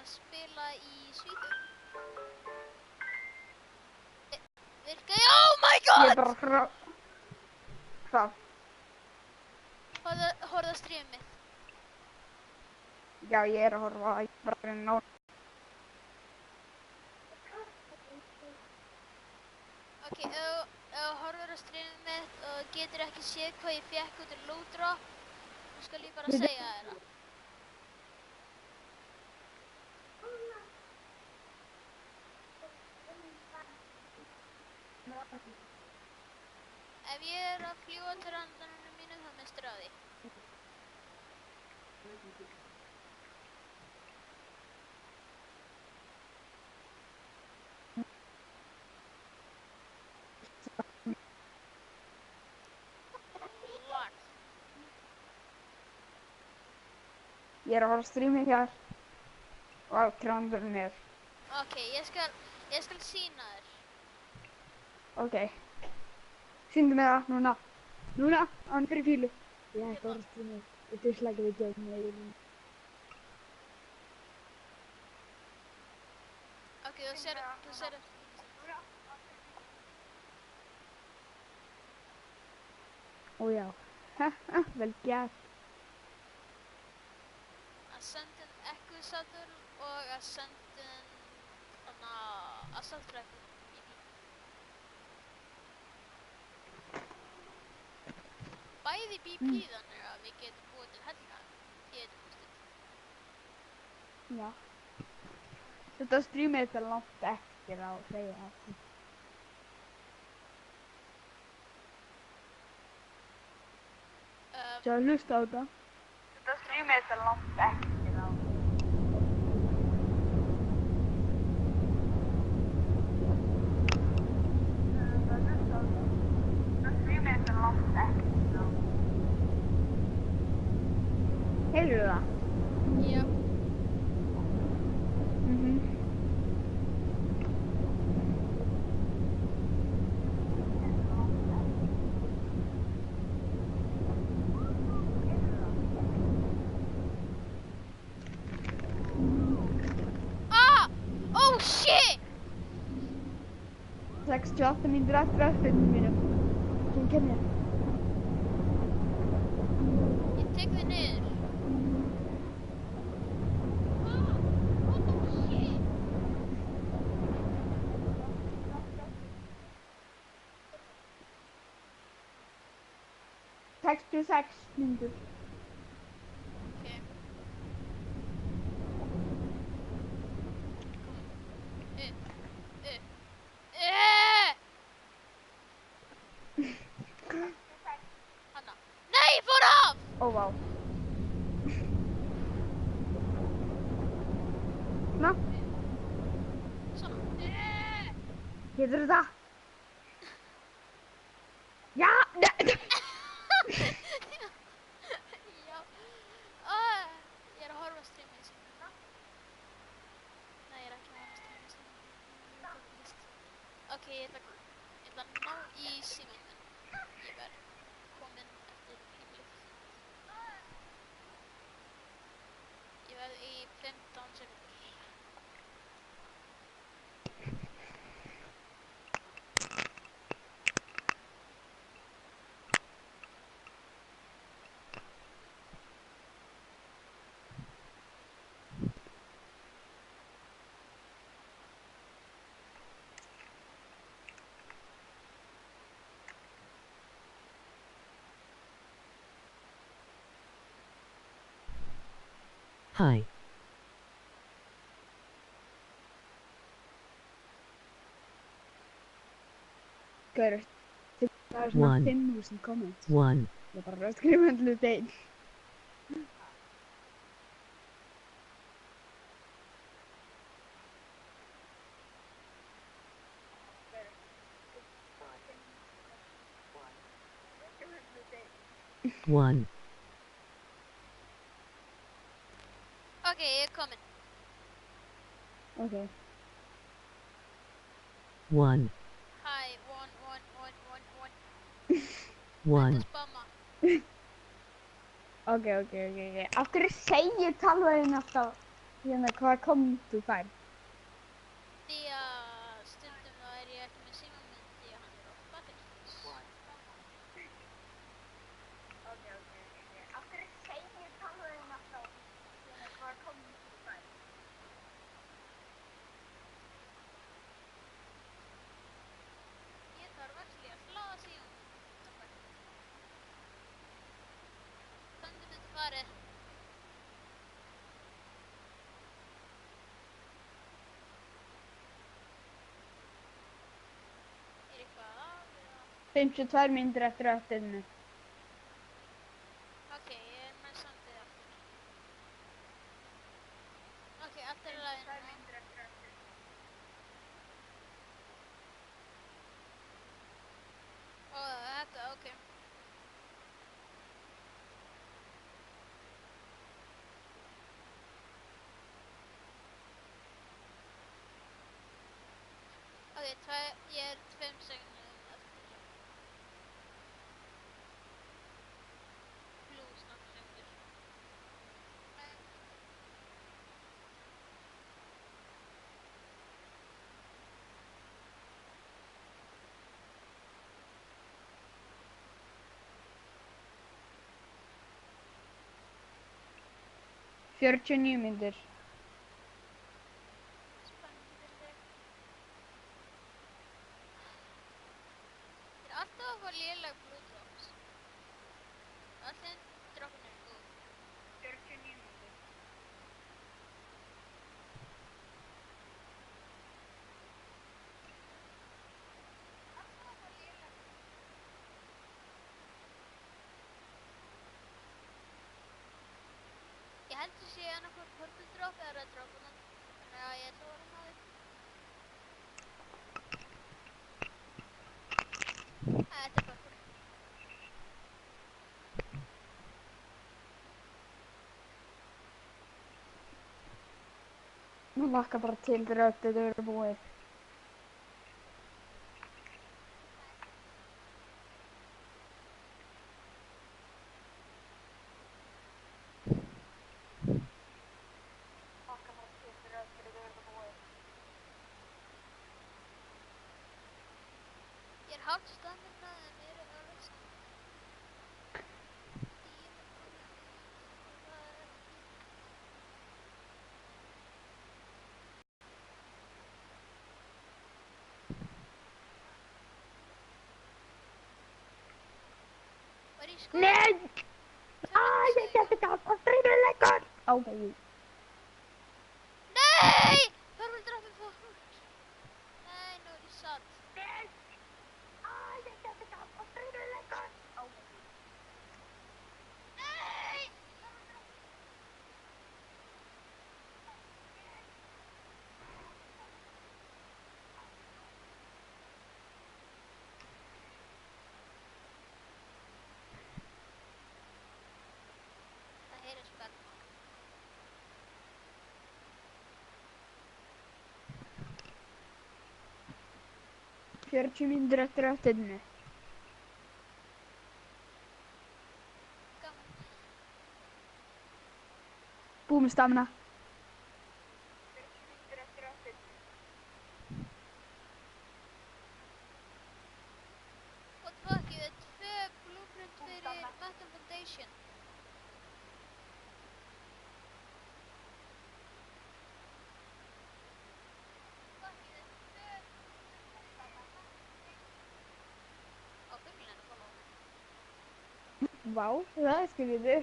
spila í Svíþjóð? Virka, oh my god! Ég bara Hvað? Horfðu á strímið mitt. Já, ég er að horfa, ég bara að ná. Ok, ef þú horfur á strímið mitt og getur ekki séð hvað ég fékk út úr loot drop, þá skal ég bara segja þér það. Ef ég er að fljúga til randanum mínu, þá mistur á því. Lag. Ég er að horfa á strímið hér. Og krandurinn er. Ok, ég skal sýna þér. Ok. Sýndu mig það, núna. Núna, án fyrir fílu. Ég er bara strímið. Ég dislike við gegn mig. Ok, þú sér Ó já. Vel gert. Ascendant Equisator og Ascendant Assault Rifle BP. Bæði BP þannig að við getum búið til hellinga 10%. Já. Þetta strímið er langt eftir að segja það. Svo að hlusta á þetta. Þetta strímið er langt eftir að Heyrðu það? Já. Oh shit! 68 mínútur eftir öllum mínum. Sem kemur. Ég tek þig niður. Shit! 66 mínútur. Okay. Hanna. Nei, ég fór af! Ó, vá. Ná, Svona. getur þetta? Já, nei. Já. Ég er að horfa á streamið sín. Nei, ég er ekki að horfa á streamið sín. Ok, ég ætla að ná í símann minn. Ég verð kominn eftir píplið. Ég verð í 15 sekundur. Hi. Gaur, það er svona 5.000 comments. Ég er bara að skrifa hlut einn. Ok, ég er kominn. Ok. Hæ, one. Þetta er spamma. Ok. Af hverju segir talvæðin alltaf Hérna, hvað kom þú fær? Því að stundum þá er ég ekki með símann minn því að hann er oft batteríslaus. Ok. Af hverju segir tölvurinn alltaf? Hérna, hvað kom þú fær? Ég þarf ekki að hlaða símann. Komdu með farið. Er eitthvað að eða? 52 mínútur eftir röddinni. Ok, ég er með sandið aftur. Ok, allt er í lagi núna. Ó, þetta, ok. Ok, ég er 5 sekundum eftir. Plus nokkra sekundur. Fjörutíu og níu mínútur. Spennandi fyrir þig. Ég er alltaf að fá léleg blóðdrops. Allir droppin eru góð. 49 mínútur. Alltaf að fá léleg. Ég held að sé annarkvort purple drop eða red drop. Þannig að ég ætla að vera með þig. Þetta er purple. Nú lakka bara til þegar röddin eru búið. Ég er hálft staðmyndað en mér er alveg saman. Var ég skoðið? Nei! Ég get ekki að stríða leikur! Ok. Nei! Purple drop er fór húrt. Nei, nú er ég satt. Nei! Ég get ekki að stríða leikur! Ok. Nei! Það heyrðist Bergman. 40 mínútur eftir röddinni. Gaman. Búið með stamina. What the fuck, ég er 2 blueprint fyrir Metal Foundation. Fuck, ég er 2 Á, byrjulega að follow. Vá, það er skrítið.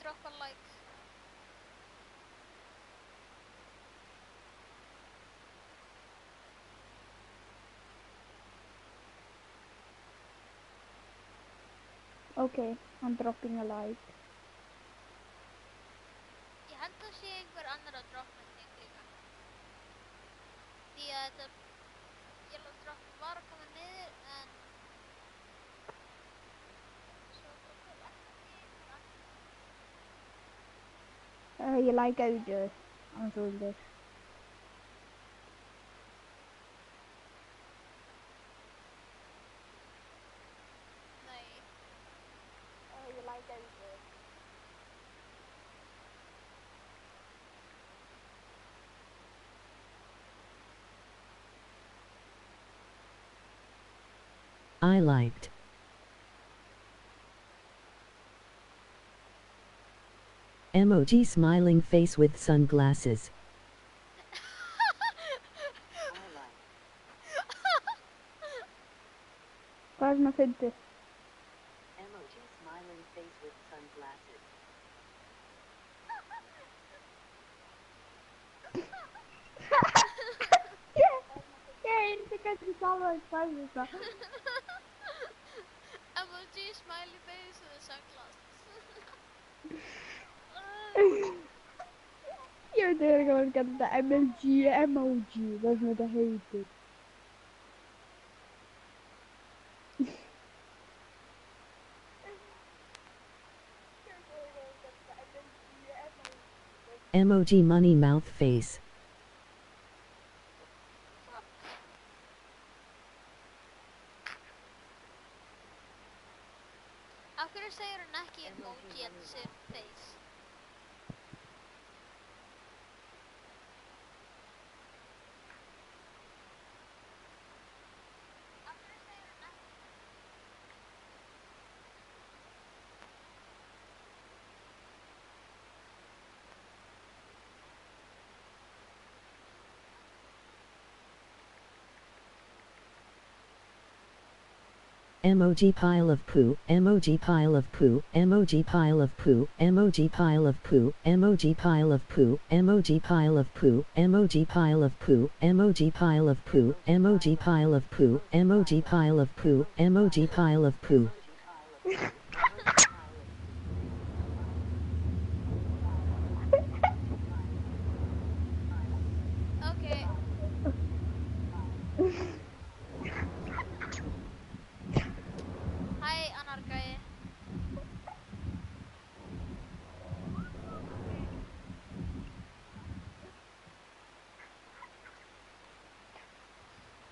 Drop a like. Okay, I'm dropping a like. Ég held að sé einhver annar að droppa þig líka. Því að þetta yellow drop var að koma niður en Ég læka vídeo. Annars þú vildir. Nei. Ég læka vídeo. I liked. Emoji smiling face with sunglasses. Hvað er svona fyndið? Emoji smiling face with sunglasses. Ég heyrði hvernig Salvar sagði það. Emoji smiley face with sunglasses. Ég veit ekki hvað hann kallar þetta. emoji. Það er sem þetta heitir. Emoji money mouth face. Af hverju segir hún ekki emoji en segir face? Af hverju segir hún ekki? Emoji pile of poo, emoji pile of poo, emoji pile of poo, emoji pile of poo, emoji pile of poo, emoji pile of poo, emoji pile of poo, emoji pile of poo, emoji pile of poo, emoji pile of poo, emoji pile of poo. Okay. Hi, Anargæi.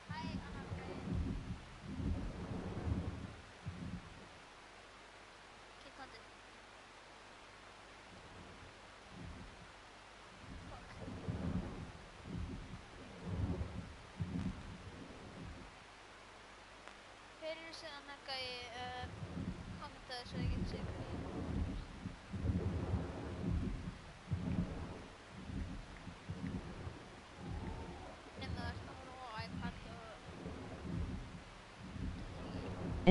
Hi, Anargæi. Okay, komdu. Hver er þessi Anargæi? Kommentaði svo ég get séð hverju ég er. Nema þú ert að horfa á iPad og...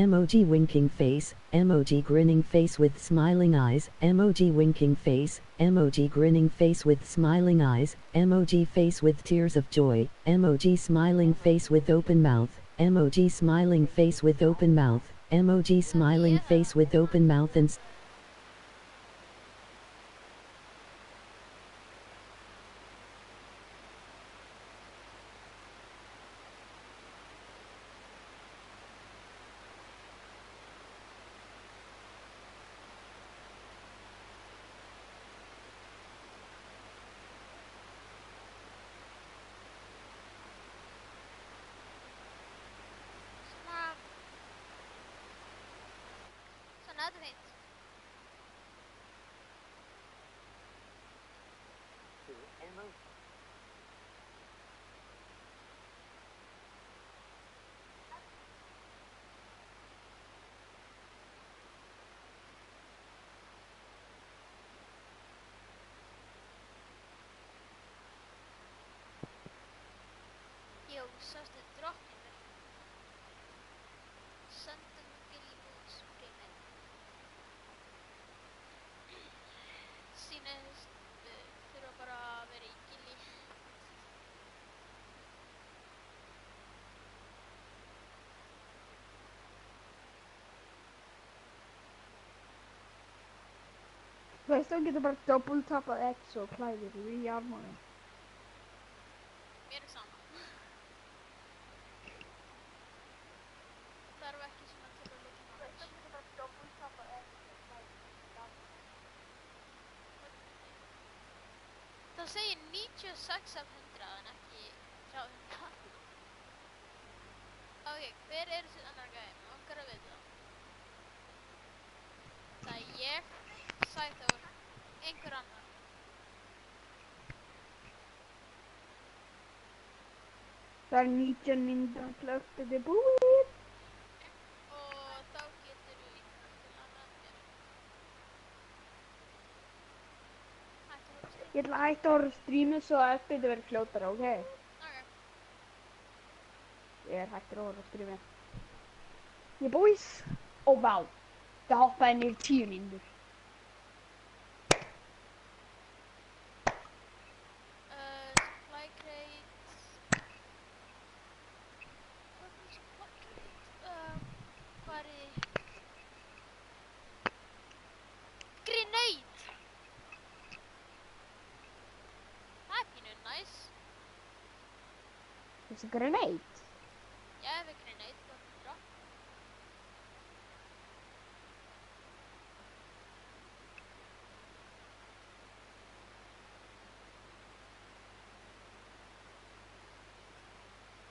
Emoji winking face, emoji grinning face with smiling eyes, emoji winking face, emoji grinning face with smiling eyes, emoji face with tears of joy, emoji smiling face with open mouth, emoji smiling face with open mouth, emoji smiling face with open mouth and Svona þetta er fínt. Jú, sástu drottningur. Sendum Billy Boots prímið. Sýnist þurfa bara að vera í gilli. Þú veist, þú getur bara double-tappað X og klæðir í armónum. Mér er sama. Þarf ekki svona til að lita maður. Þú getur bara double-tappað X og klæðir í armónum. 96 af 100 en ekki 300. Ok, hver er þessi annar gæði? Mér langar að vita það. Það er ég, Sæþór, einhver annar. Það er 19 mínútur klökt, þetta er búið. Og þá getur við íkvæmt til annað mér. Hættu að horfa Ég ætla að hætta að horfa á streamið svo að eftir þetta verður fljótara, ok? Ok. Ég er hættur að horfa á streamið. Ég er boys. Ó, vá. Það hoppaði niður 10 mínútur. Supply crate. What is supply crate? Hvað er í? Grenade! Það er pínu nice. Þessi grenade. Já, ég fekk grenade, það er bra.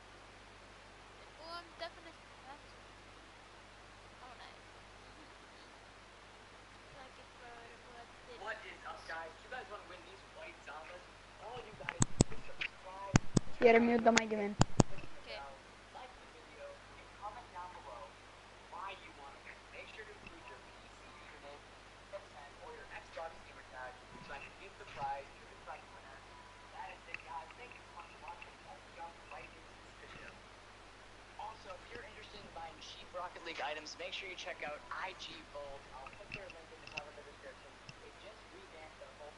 Við búum definitely þetta. Ó nei. Það getur bara verið búið til. What is up, guys? You guys want to win these white Zombas? All you guys do is subscribe, Ég er að mjúta mækið minn. Okay. like the video, and comment down below why you want to win. Make sure to include your PC username, consent, or your Xbox gamer tag so I can give the prize to the prize winner. That is it, guys. Thank you so much for watching. Let's jump right into this video. Also, if you're interested in buying cheap Rocket League items, make sure you check out IG Vault. I'll put their link in the top of the description. They just revamped their whole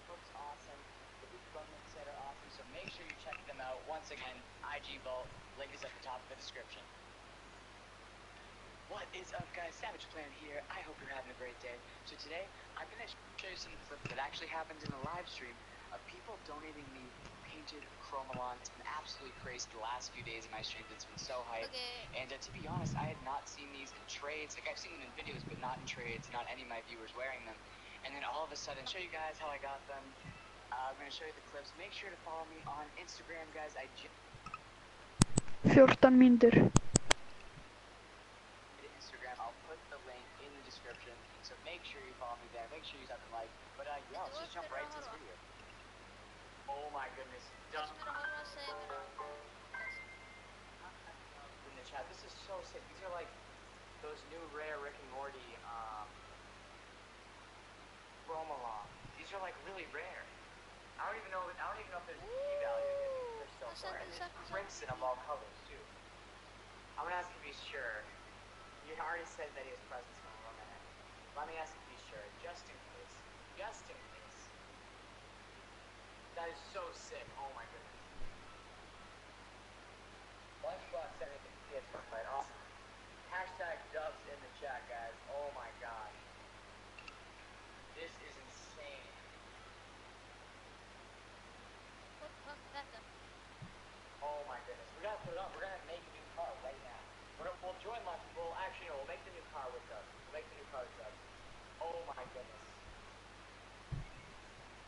looks awesome. The big bundles that are awesome, so make sure you check them out. Once again, IG Vault, link is at the top of the description. What is up, guys? Savage Plan here. I hope you're having a great day. So today, I'm going to show you some clip that actually happened in a live stream of people donating me painted Chromalons. It's been absolutely crazy the last few days of my streams. It's been so hype. Okay. And to be honest, I had not seen these in trades. Like, I've seen them in videos, but not in trades. Not any of my viewers wearing them. And then all of a sudden, show you guys how I got them. I'm going to show you the clips. Make sure to follow me on Instagram, guys. 14 mínútur. Instagram. I'll put the link in the description. So make sure you follow me there. Make sure you have the like. But yeah, let's just jump right into this video. Oh my goodness. Þess mér að horfa að segja mér að. In the chat. This is so sick. These are like those new rare Rick and Morty Chromalon. These are like really rare. I don't even know if there's a key value in these. They're so rare. And it's Crimson of all colors too. I'm gonna ask if he's sure. You already said that he was present from a minute. Let me ask if he's sure, just in case. Just in case. That is so sick. Oh my goodness. Lunchbox sent me the PS1 fight. Awesome. Hashtag dubs in the chat, guys. Oh my gosh. This is insane. What the fuck is that then? Oh my goodness. We gotta put it up. We're gonna make a new car right now. We'll join lunch. We'll actually, no, we'll make the new car with dubs. We'll make the new car with dubs. Oh my goodness.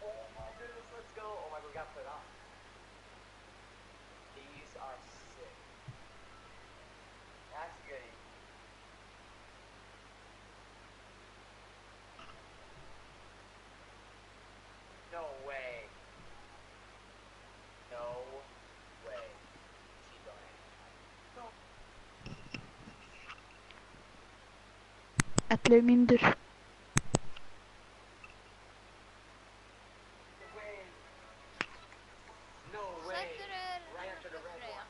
Oh my goodness, let's go. Oh my god, we gotta put it on. These are sick. That's good. No way. No way. T-Bone. No. 11 mínútur. Way. No way. Sættur er Right after the red Freyja. one.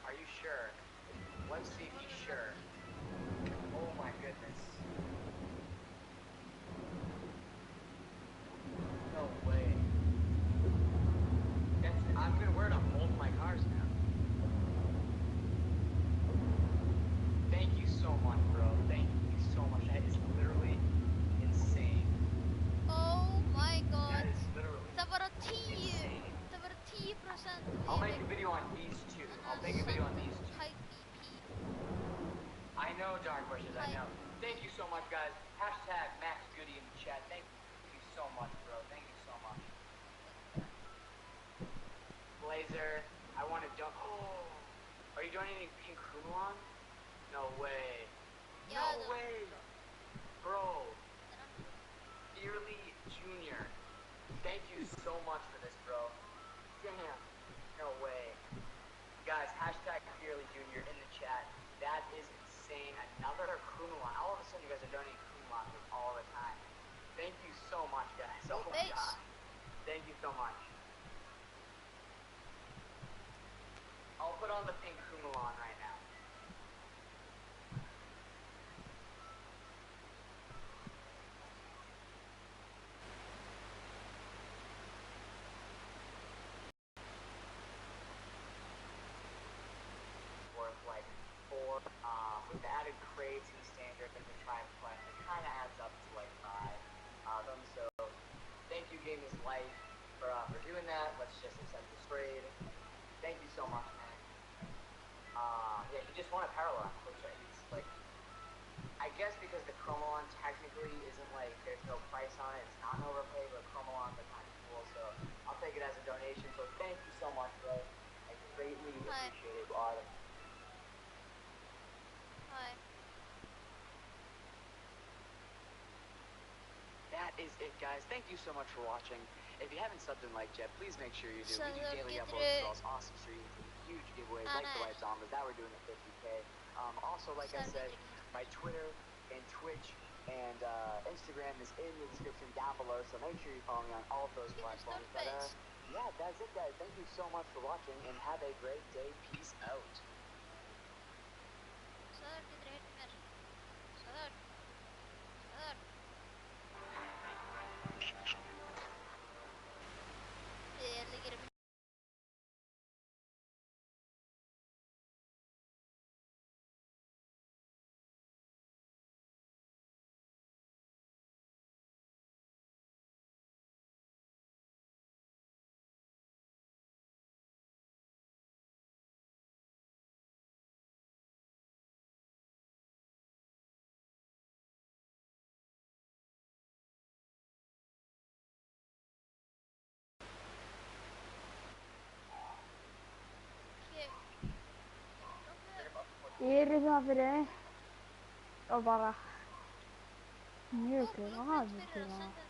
Are you sure? Let's see if he's sure. Oh my goodness. No way. I'm gonna wear it on both my cars now. Thank you so much, bro. Thank you so much. That is literally insane. Oh my god. That is literally Það var að 10. insane. Það var að 10% I'll make a video on these two. I'll make a video on these two. Type BP. I know, Dark Bushes, I know. Thank you so much, guys. Hashtag Max Goody in the chat. Thank you. so much, bro. Thank you so much. Blazer, I want to don't. Oh, are you donating Pink Kumulon? No way. Yeah, No way, bro. Dearly Junior, thank you so much for this, bro. Damn, no way. Guys, hashtag Dearly Junior in the chat. That is insane. Another Kumulon. All of a sudden, you guys are donating Kumulon all the time. Thank you so much, guys. Oh my thanks. god. Thank you so much. I'll put on the pink Kumulon right now. Worth like 4. With the added crates and standard and the triplex, it kind of adds up to like 5 of them. So thank you, Game is Life, for doing that. Let's just accept this trade. Thank you so much, man. Yeah, he just won a parallel, which is like, I guess because the Chromolon technically isn't like, there's no price on it, it's not an overpay, but Chromolons are kind of cool, so I'll take it as a donation. So thank you so much, bro. I greatly appreciate it, Autumn. Hi. That is it, guys. Thank you so much for watching. If you haven't subbed and liked yet, please make sure you do. So We do daily get uploads as it. well as awesome streams and huge giveaways like the Live Zombas that we're doing at 50K. Also, like I said, my Twitter and Twitch and Instagram is in the description down below, so make sure you follow me on all of those platforms. But yeah, that's it, guys. Thank you so much for watching, and have a great day. Peace out. Sir, get ready, man. Sir. Sir. Yeah, look at him. Ég það fyrir og bara mjög glaður fyrir það.